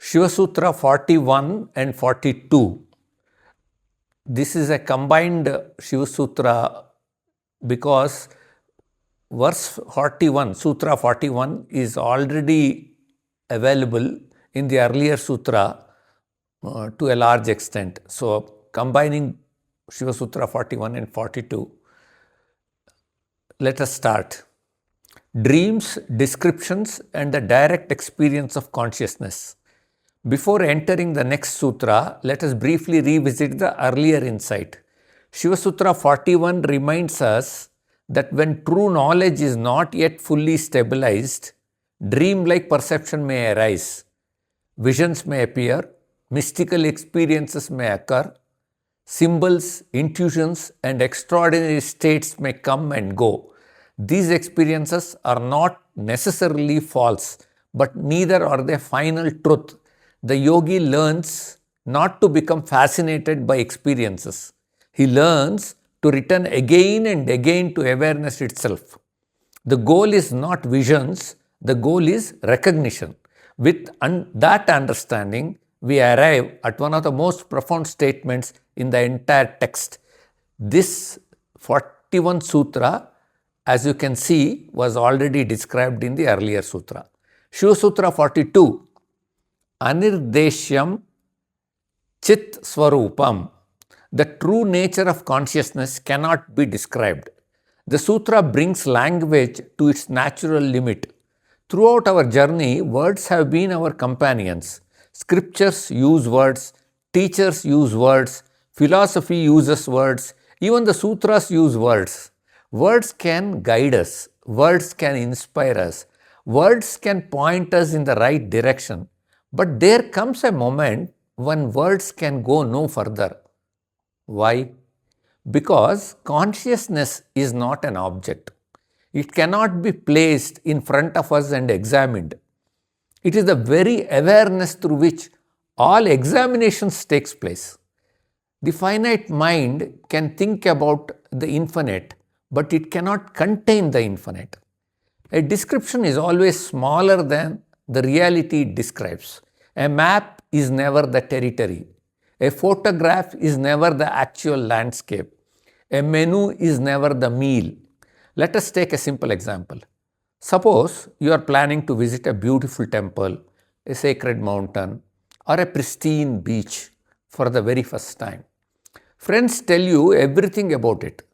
Shiva Sutra 41 and 42. This is a combined Shiva Sutra because verse 41, Sutra 41 is already available in the earlier Sutra to a large extent. So, combining Shiva Sutra 41 and 42, let us start. Dreams, descriptions and the direct experience of consciousness. Before entering the next sutra, let us briefly revisit the earlier insight. Shiva Sutra 41 reminds us that when true knowledge is not yet fully stabilized, dream-like perception may arise, visions may appear, mystical experiences may occur, symbols, intuitions and extraordinary states may come and go. These experiences are not necessarily false, but neither are they final truth. The yogi learns not to become fascinated by experiences. He learns to return again and again to awareness itself. The goal is not visions, the goal is recognition. With that understanding, we arrive at one of the most profound statements in the entire text. This 41 sutra, as you can see, was already described in the earlier sutra. Shiva Sutra 42. Anirdeshyam Chit Swarupam. The true nature of consciousness cannot be described. The sutra brings language to its natural limit. Throughout our journey, words have been our companions. Scriptures use words, teachers use words, philosophy uses words, even the sutras use words. Words can guide us, words can inspire us, words can point us in the right direction. But there comes a moment when words can go no further. Why? Because consciousness is not an object. It cannot be placed in front of us and examined. It is the very awareness through which all examinations takes place. The finite mind can think about the infinite, but it cannot contain the infinite. A description is always smaller than the reality it describes. A map is never the territory. A photograph is never the actual landscape. A menu is never the meal. Let us take a simple example. Suppose you are planning to visit a beautiful temple, a sacred mountain, or a pristine beach for the very first time. Friends tell you everything about it.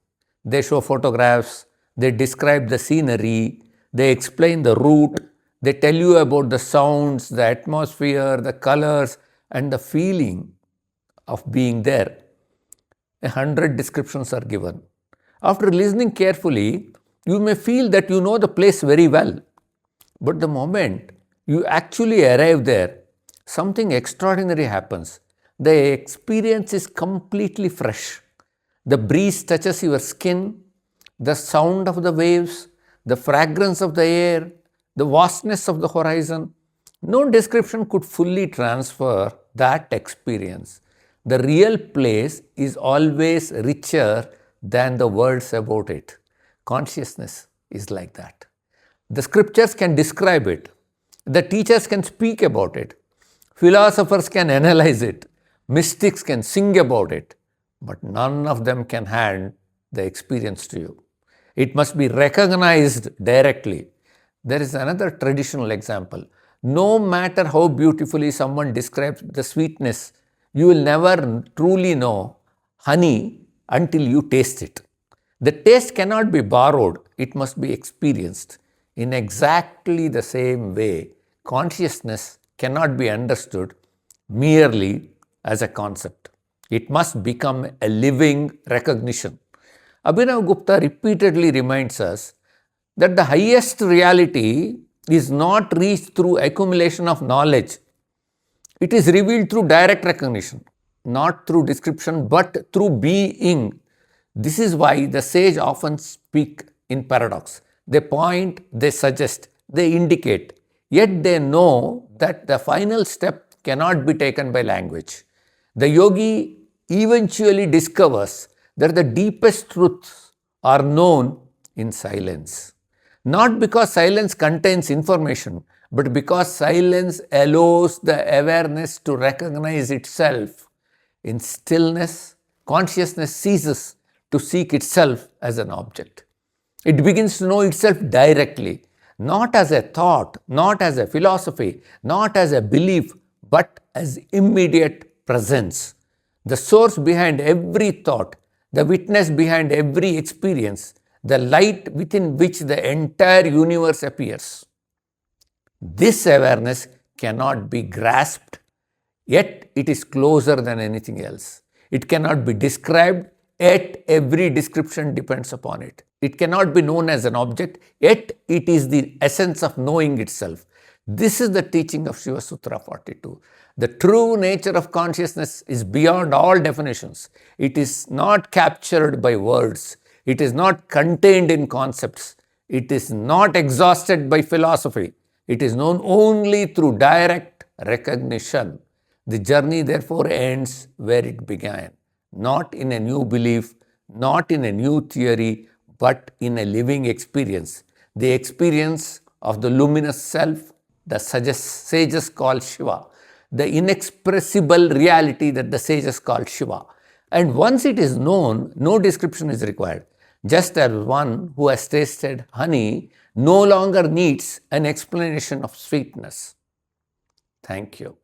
They show photographs, they describe the scenery, they explain the route, they tell you about the sounds, the atmosphere, the colors, and the feeling of being there. 100 descriptions are given. After listening carefully, you may feel that you know the place very well. But the moment you actually arrive there, something extraordinary happens. The experience is completely fresh. The breeze touches your skin, the sound of the waves, the fragrance of the air, the vastness of the horizon. No description could fully transfer that experience. The real place is always richer than the words about it. Consciousness is like that. The scriptures can describe it. The teachers can speak about it. Philosophers can analyze it. Mystics can sing about it. But none of them can hand the experience to you. It must be recognized directly. There is another traditional example. No matter how beautifully someone describes the sweetness, you will never truly know honey until you taste it. The taste cannot be borrowed, it must be experienced. In exactly the same way, consciousness cannot be understood merely as a concept. It must become a living recognition. Abhinavagupta repeatedly reminds us that the highest reality is not reached through accumulation of knowledge. It is revealed through direct recognition, not through description, but through being. This is why the sage often speak in paradox. They point, they suggest, they indicate, yet they know that the final step cannot be taken by language. The yogi eventually discovers that the deepest truths are known in silence. Not because silence contains information, but because silence allows the awareness to recognize itself. In stillness, consciousness ceases to seek itself as an object. It begins to know itself directly, not as a thought, not as a philosophy, not as a belief, but as immediate presence. The source behind every thought, the witness behind every experience, the light within which the entire universe appears. This awareness cannot be grasped, yet it is closer than anything else. It cannot be described, yet every description depends upon it. It cannot be known as an object, yet it is the essence of knowing itself. This is the teaching of Shiva Sutra 42. The true nature of consciousness is beyond all definitions. It is not captured by words. It is not contained in concepts. It is not exhausted by philosophy. It is known only through direct recognition. The journey therefore ends where it began, not in a new belief, not in a new theory, but in a living experience. The experience of the luminous self, the sages call Shiva, the inexpressible reality that the sages call Shiva. And once it is known, no description is required. Just as one who has tasted honey no longer needs an explanation of sweetness. Thank you.